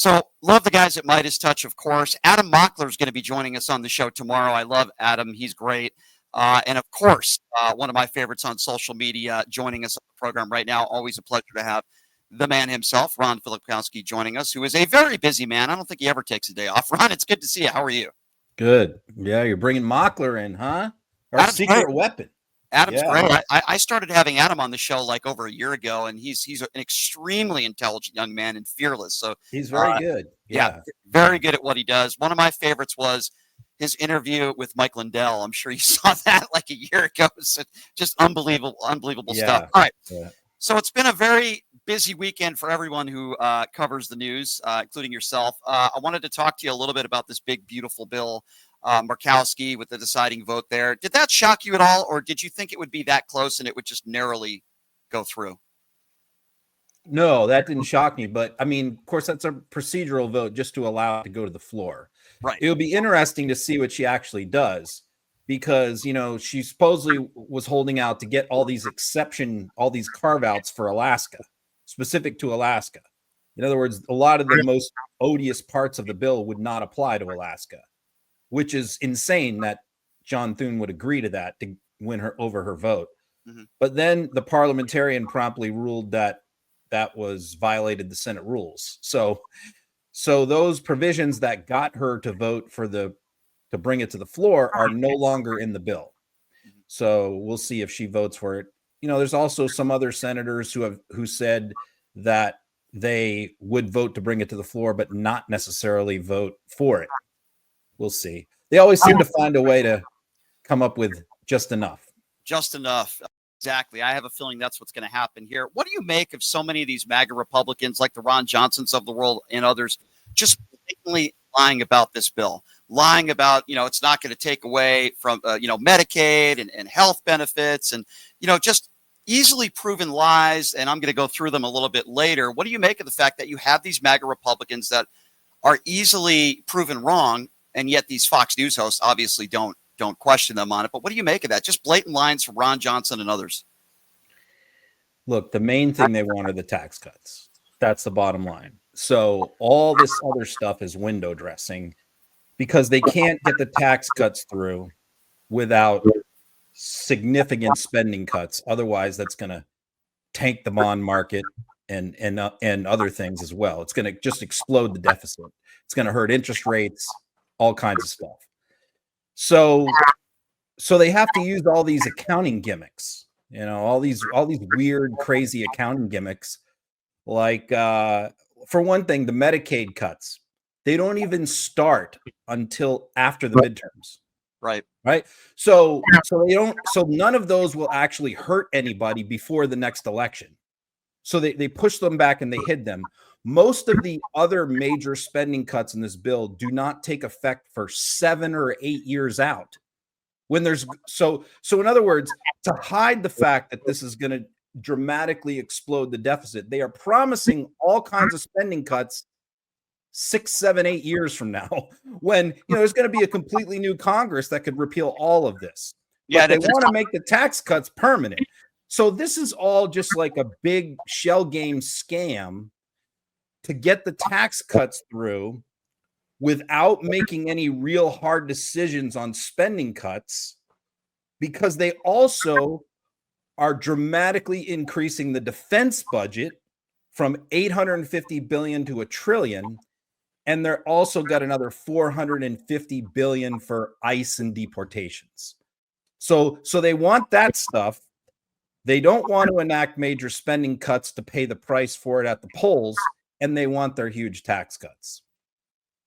So love the guys at Midas Touch, of course. Adam Mockler is going to be joining us on the show tomorrow. I love Adam. He's great. And of course, one of my favorites on social media joining us on the program right now. Always a pleasure to have the man himself, Ron Filipkowski, joining us, who is a very busy man. I don't think he ever takes a day off. Ron, it's good to see you. How are you? Good. Yeah, you're bringing Mockler in, huh? Our Adam's secret great. weapon. Adam's great. I started having Adam on the show like over a year ago, and he's an extremely intelligent young man and fearless. So he's very good. Yeah, very good at what he does. One of my favorites was his interview with Mike Lindell. I'm sure you saw that like a year ago. So just unbelievable stuff. All right. Yeah. So it's been a very busy weekend for everyone who covers the news, including yourself. I wanted to talk to you a little bit about this big, beautiful bill, Murkowski, with the deciding vote there. Did that shock you at all, or did you think it would be that close and it would just narrowly go through? No, that didn't shock me. But, I mean, of course, that's a procedural vote just to allow it to go to the floor. Right. It'll be interesting to see what she actually does because, you know, she supposedly was holding out to get all these carve-outs for Alaska, specific to Alaska. In other words, a lot of the most odious parts of the bill would not apply to Alaska, which is insane that John Thune would agree to that to win her over her vote. Mm-hmm. But then the parliamentarian promptly ruled that was violated the Senate rules. So those provisions that got her to vote to bring it to the floor are no longer in the bill. So we'll see if she votes for it. You know, there's also some other senators who said that they would vote to bring it to the floor, but not necessarily vote for it. We'll see. They always seem to find a way to come up with just enough. Just enough. Exactly. I have a feeling that's what's going to happen here. What do you make of so many of these MAGA Republicans like the Ron Johnsons of the world and others just blatantly lying about this bill, lying about, you know, it's not going to take away from, Medicaid and health benefits and, just easily proven lies. And I'm going to go through them a little bit later. What do you make of the fact that you have these MAGA Republicans that are easily proven wrong, and yet these Fox News hosts obviously don't question them on it? But what do you make of that? Just blatant lines from Ron Johnson and others. Look, the main thing they want are the tax cuts. That's the bottom line. So all this other stuff is window dressing because they can't get the tax cuts through without significant spending cuts. Otherwise, that's going to tank the bond market and other things as well. It's going to just explode the deficit. It's going to hurt interest rates, all kinds of stuff. So they have to use all these accounting gimmicks, all these weird, crazy accounting gimmicks. Like, for one thing, the Medicaid cuts, they don't even start until after the midterms. Right. So none of those will actually hurt anybody before the next election. So they push them back and they hid them. Most of the other major spending cuts in this bill do not take effect for 7 or 8 years out. When there's so in other words, to hide the fact that this is going to dramatically explode the deficit, they are promising all kinds of spending cuts 6, 7, 8 years from now, when there's going to be a completely new Congress that could repeal all of this. But they want to make the tax cuts permanent. So this is all just like a big shell game scam to get the tax cuts through without making any real hard decisions on spending cuts, because they also are dramatically increasing the defense budget from $850 billion to $1 trillion. And they're also got another $450 billion for ICE and deportations. So they want that stuff. They don't want to enact major spending cuts to pay the price for it at the polls, and they want their huge tax cuts.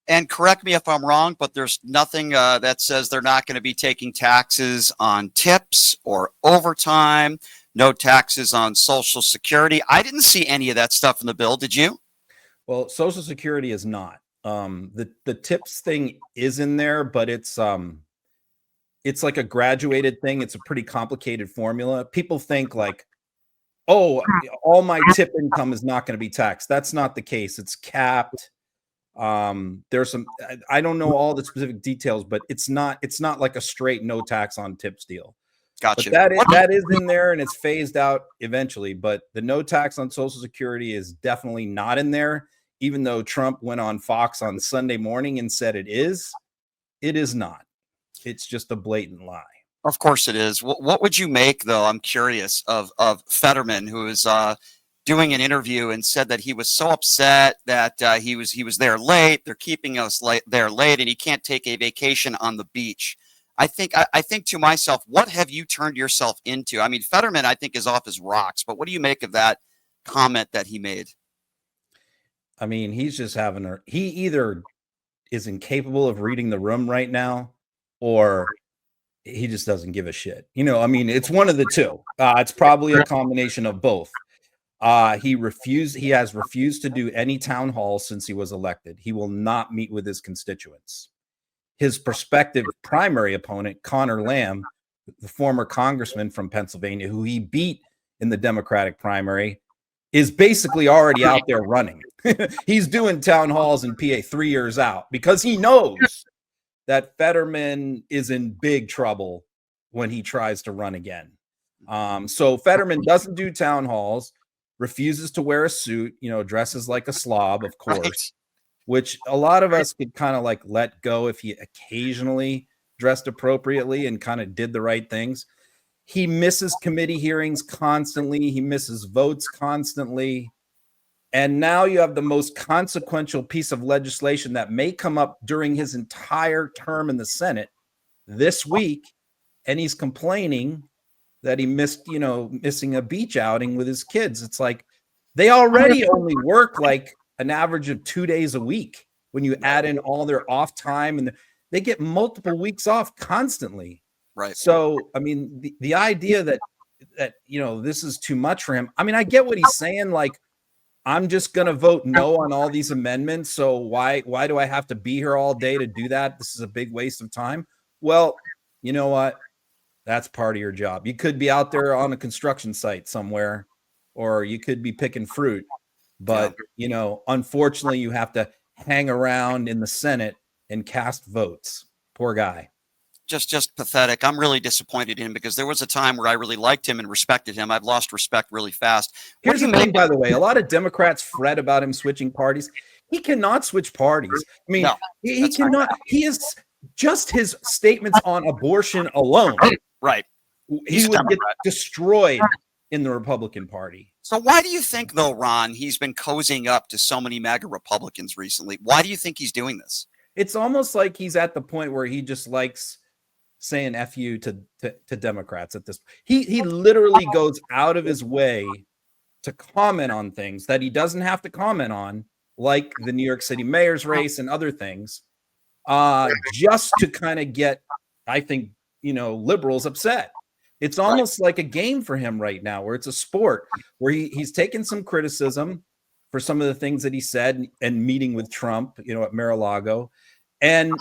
And correct me if I'm wrong, but there's nothing that says they're not going to be taking taxes on tips or overtime, no taxes on Social Security. I didn't see any of that stuff in the bill. Did you? Well, Social Security is not. The tips thing is in there, but it's like a graduated thing. It's a pretty complicated formula. People think like, oh, all my tip income is not going to be taxed. That's not the case. It's capped. There's some, I don't know all the specific details, but it's not like a straight no tax on tips deal. Gotcha. But that is in there, and it's phased out eventually. But the no tax on Social Security is definitely not in there. even though Trump went on Fox on Sunday morning and said it is not. It's just a blatant lie. Of course it is. What would you make, though? I'm curious of Fetterman, who is doing an interview and said that he was so upset that he was there late. They're keeping us there late, and he can't take a vacation on the beach. I think to myself, what have you turned yourself into? I mean, Fetterman, I think, is off his rocks. But what do you make of that comment that he made? I mean, he's just he either is incapable of reading the room right now, or he just doesn't give a shit. I mean, it's one of the two. It's probably a combination of both. He has refused to do any town halls since he was elected. He will not meet with his constituents. His prospective primary opponent, Connor Lamb, the former congressman from Pennsylvania, who he beat in the Democratic primary, is basically already out there running. He's doing town halls in PA 3 years out because he knows that Fetterman is in big trouble when he tries to run again. So Fetterman doesn't do town halls, refuses to wear a suit, dresses like a slob, of course, right, which a lot of us could kind of like let go if he occasionally dressed appropriately and kind of did the right things. He misses committee hearings constantly. He misses votes constantly. And now you have the most consequential piece of legislation that may come up during his entire term in the Senate this week. And he's complaining that he missing a beach outing with his kids. It's like they already only work like an average of 2 days a week when you add in all their off time, and they get multiple weeks off constantly. Right. So, I mean, the idea that this is too much for him. I mean, I get what he's saying. Like, I'm just going to vote no on all these amendments. So why do I have to be here all day to do that? This is a big waste of time. Well, you know what? That's part of your job. You could be out there on a construction site somewhere, or you could be picking fruit. But, unfortunately, you have to hang around in the Senate and cast votes. Poor guy. Just pathetic. I'm really disappointed in him because there was a time where I really liked him and respected him. I've lost respect really fast. Here's the thing, by the way, a lot of Democrats fret about him switching parties. He cannot switch parties. I mean, no, he cannot. He is just his statements on abortion alone. Right. He would get destroyed in the Republican Party. So why do you think, though, Ron, he's been cozying up to so many MAGA Republicans recently? Why do you think he's doing this? It's almost like he's at the point where he just likes saying F you to Democrats at this. He literally goes out of his way to comment on things that he doesn't have to comment on, like the New York City mayor's race and other things, just to kind of get, I think, liberals upset. It's almost like a game for him right now, where it's a sport, where he's taken some criticism for some of the things that he said and meeting with Trump, at Mar-a-Lago. And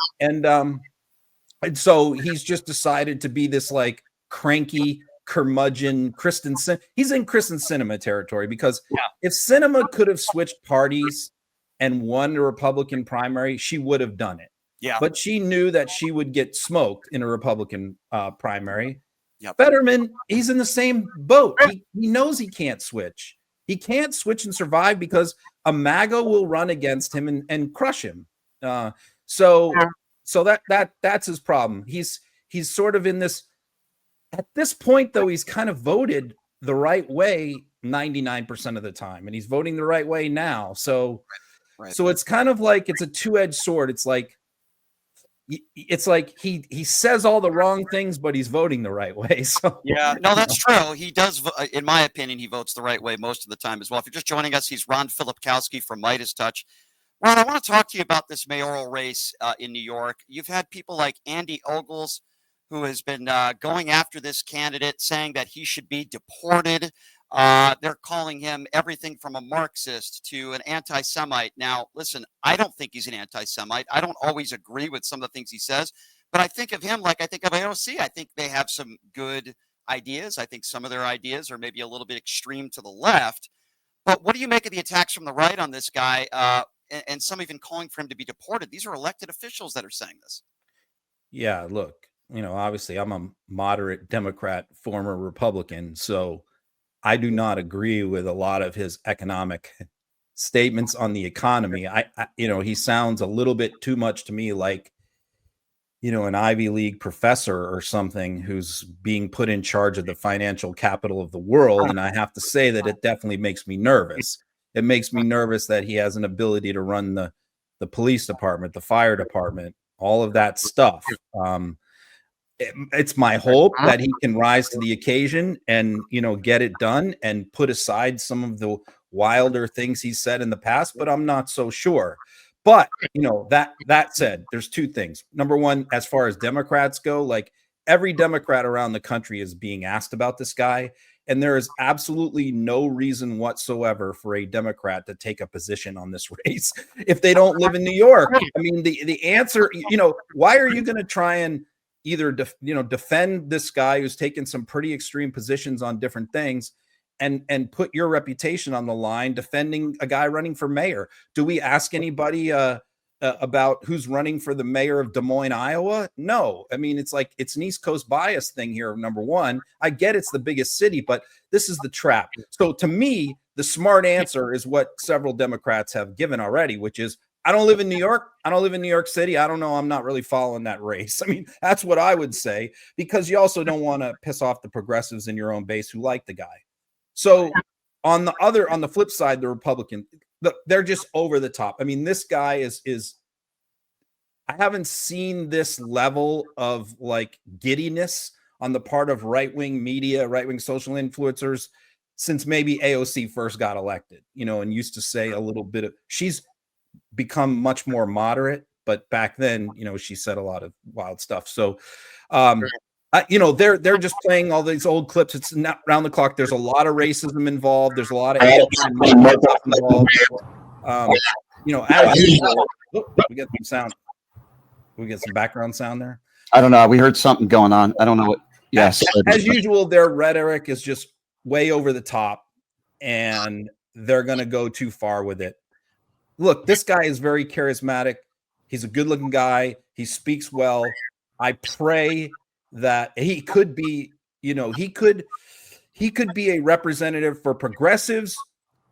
so he's just decided to be this like cranky curmudgeon he's in Kristen Sinema territory, because if Sinema could have switched parties and won the Republican primary, she would have done it. Yeah. But she knew that she would get smoked in a Republican primary. Yep. Fetterman, he's in the same boat. He knows he can't switch. He can't switch and survive because a MAGA will run against him and crush him. So that's his problem. He's sort of in this, at this point, though, he's kind of voted the right way 99% of the time, and he's voting the right way now. So it's kind of like it's a two-edged sword. It's like he says all the wrong things, but he's voting the right way. So yeah, no, that's true. He does, in my opinion, he votes the right way most of the time as well. If you're just joining us, he's Ron Filipkowski from Midas Touch. Ron, I want to talk to you about this mayoral race in New York. You've had people like Andy Ogles, who has been going after this candidate, saying that he should be deported. They're calling him everything from a Marxist to an anti-Semite. Now, listen, I don't think he's an anti-Semite. I don't always agree with some of the things he says, but I think of him like I think of AOC. I think they have some good ideas. I think some of their ideas are maybe a little bit extreme to the left. But what do you make of the attacks from the right on this guy? And some even calling for him to be deported. These are elected officials that are saying this. Yeah, look, obviously I'm a moderate Democrat, former Republican, so I do not agree with a lot of his economic statements on the economy, he sounds a little bit too much to me like, an Ivy League professor or something who's being put in charge of the financial capital of the world. And I have to say that it definitely makes me nervous. It makes me nervous that he has an ability to run the police department, the fire department, all of that stuff. It's my hope that he can rise to the occasion and, get it done and put aside some of the wilder things he said in the past, but I'm not so sure. But, that said, there's two things. Number one, as far as Democrats go, like every Democrat around the country is being asked about this guy. And there is absolutely no reason whatsoever for a Democrat to take a position on this race if they don't live in New York. I mean, the answer, why are you going to try and either defend this guy who's taken some pretty extreme positions on different things and put your reputation on the line defending a guy running for mayor? Do we ask anybody about who's running for the mayor of Des Moines, Iowa? No. I mean, it's like it's an East Coast bias thing here. Number one, I get it's the biggest city, but this is the trap. So to me, the smart answer is what several Democrats have given already, which is, I don't live in New York. I don't live in New York City. I don't know. I'm not really following that race. I mean, that's what I would say, because you also don't want to piss off the progressives in your own base who like the guy. So on the flip side, the Republican, they're just over the top. I mean, this guy is I haven't seen this level of like giddiness on the part of right-wing media, right-wing social influencers since maybe AOC first got elected, and used to say a little bit of, she's become much more moderate, but back then, she said a lot of wild stuff. So, they're just playing all these old clips. It's not round the clock. There's a lot of racism involved. There's a lot of stuff involved. As usual, we get some sound. We get some background sound there. I don't know. We heard something going on. I don't know what. Yes. As usual, their rhetoric is just way over the top, and they're going to go too far with it. Look, this guy is very charismatic. He's a good-looking guy. He speaks well. I pray that he could be, he could be a representative for progressives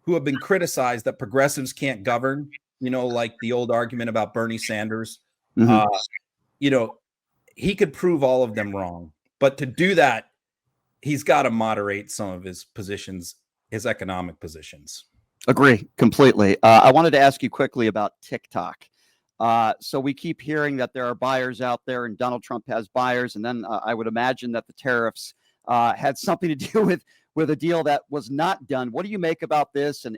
who have been criticized that progressives can't govern, like the old argument about Bernie Sanders. Mm-hmm. He could prove all of them wrong. But to do that, he's got to moderate some of his positions, his economic positions. Agree completely. I wanted to ask you quickly about TikTok. So we keep hearing that there are buyers out there and Donald Trump has buyers. And then I would imagine that the tariffs had something to do with a deal that was not done. What do you make about this and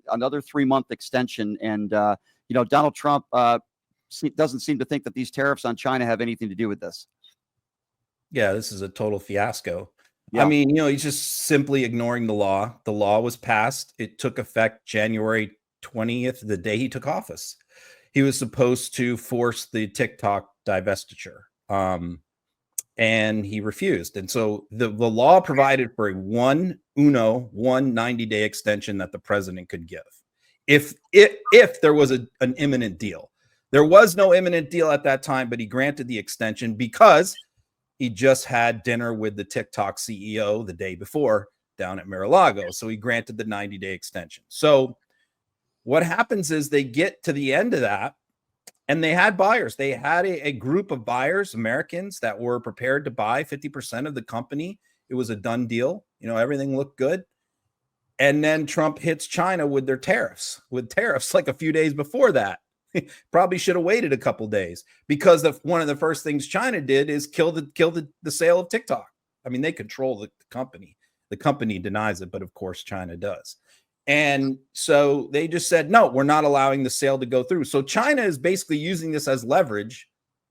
another 3-month extension? And, Donald Trump doesn't seem to think that these tariffs on China have anything to do with this. Yeah, this is a total fiasco. Yeah. I mean, he's just simply ignoring the law. The law was passed. It took effect January 20th, the day he took office. He was supposed to force the TikTok divestiture, and he refused. And so the law provided for a one 90-day extension that the president could give if there was an imminent deal. There was no imminent deal at that time, but he granted the extension because he just had dinner with the TikTok CEO the day before down at Mar-a-Lago. So he granted the 90-day extension. So what happens is they get to the end of that and they had buyers. They had a group of buyers, Americans, that were prepared to buy 50% of the company. It was a done deal. Everything looked good. And then Trump hits China with tariffs like a few days before that. Probably should have waited a couple days, because one of the first things China did is kill the sale of TikTok. I mean, they control the company. The company denies it, but of course China does. And so they just said, no, we're not allowing the sale to go through. So China is basically using this as leverage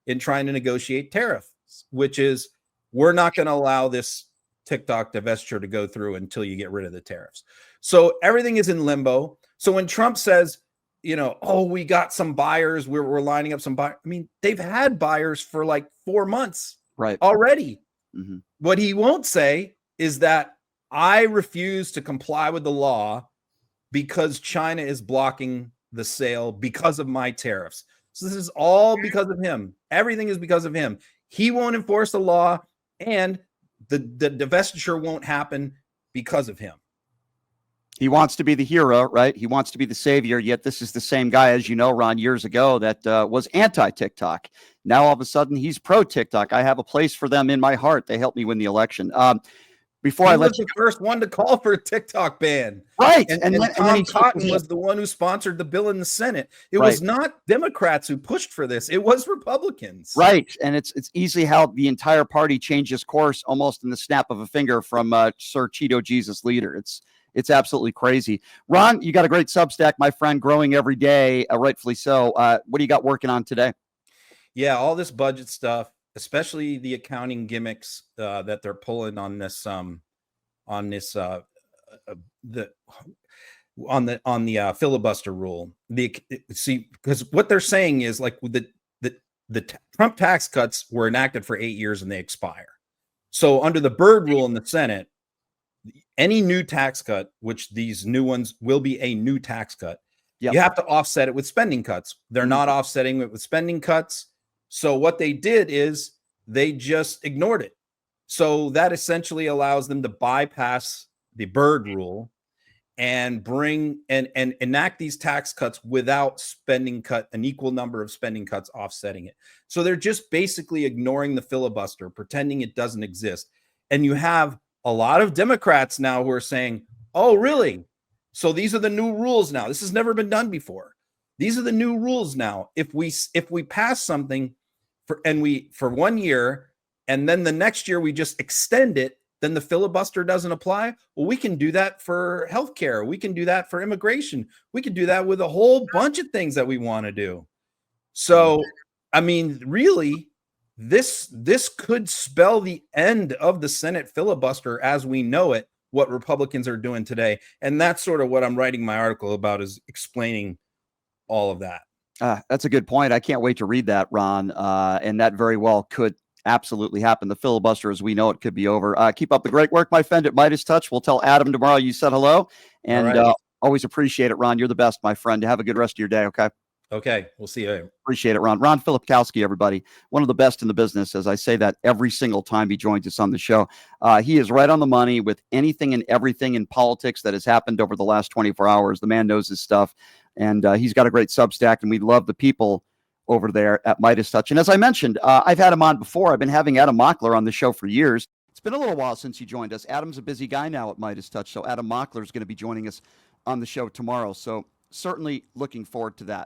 in trying to negotiate tariffs, which is, we're not going to allow this TikTok divestiture to go through until you get rid of the tariffs. So everything is in limbo. So when Trump says, we got some buyers, we're lining up some buyers. I mean, they've had buyers for like 4 months already. Mm-hmm. What he won't say is that I refuse to comply with the law because China is blocking the sale because of my tariffs. So this is all because of him. Everything is because of him. He won't enforce the law, and the divestiture won't happen because of him. He wants to be the hero, right? He wants to be the savior. Yet this is the same guy, as you know, Ron, years ago that was anti-TikTok. Now all of a sudden he's pro-TikTok. I have a place for them in my heart. They helped me win the election. Before He I was let you the first one to call for a TikTok ban. right, And then Tom Cotton was the one who sponsored the bill in the Senate. It right. was not Democrats who pushed for this. It was Republicans. Right. And it's easy how the entire party changes course almost in the snap of a finger from Sir Cheeto Jesus leader. It's absolutely crazy. Ron, you got a great Substack, my friend, growing every day, rightfully so. What do you got working on today? Yeah, all this budget stuff, especially the accounting gimmicks that they're pulling on this filibuster rule. See, because what they're saying is like the Trump tax cuts were enacted for 8 years and they expire. So under the Byrd rule in the Senate, any new tax cut, which these new ones will be a new tax cut, you have to offset it with spending cuts. They're not offsetting it with spending cuts. So what they did is they just ignored it. So that essentially allows them to bypass the Byrd rule and bring and enact these tax cuts without an equal number of spending cuts offsetting it. So they're just basically ignoring the filibuster, pretending it doesn't exist. And you have a lot of Democrats now who are saying, oh, really? So these are the new rules now. This has never been done before. These are the new rules now. If we pass something for 1 year and then the next year we just extend it, then the filibuster doesn't apply. Well, we can do that for healthcare. We can do that for immigration. We can do that with a whole bunch of things that we want to do. So, I mean, really, this could spell the end of the Senate filibuster as we know it, what Republicans are doing today. And that's sort of what I'm writing my article about, is explaining all of that. That's a good point. I can't wait to read that, Ron. And that very well could absolutely happen. The filibuster, as we know it, could be over. Keep up the great work, my friend at Midas Touch. We'll tell Adam tomorrow you said hello. And always appreciate it, Ron. You're the best, my friend. Have a good rest of your day, okay? Okay, we'll see you later. Appreciate it, Ron. Ron Filipkowski, everybody. One of the best in the business, as I say that every single time he joins us on the show. He is right on the money with anything and everything in politics that has happened over the last 24 hours. The man knows his stuff, and he's got a great Substack, and we love the people over there at Midas Touch. And as I mentioned, I've had him on before. I've been having Adam Mockler on the show for years. It's been a little while since he joined us. Adam's a busy guy now at Midas Touch, so Adam Mockler is going to be joining us on the show tomorrow. So certainly looking forward to that.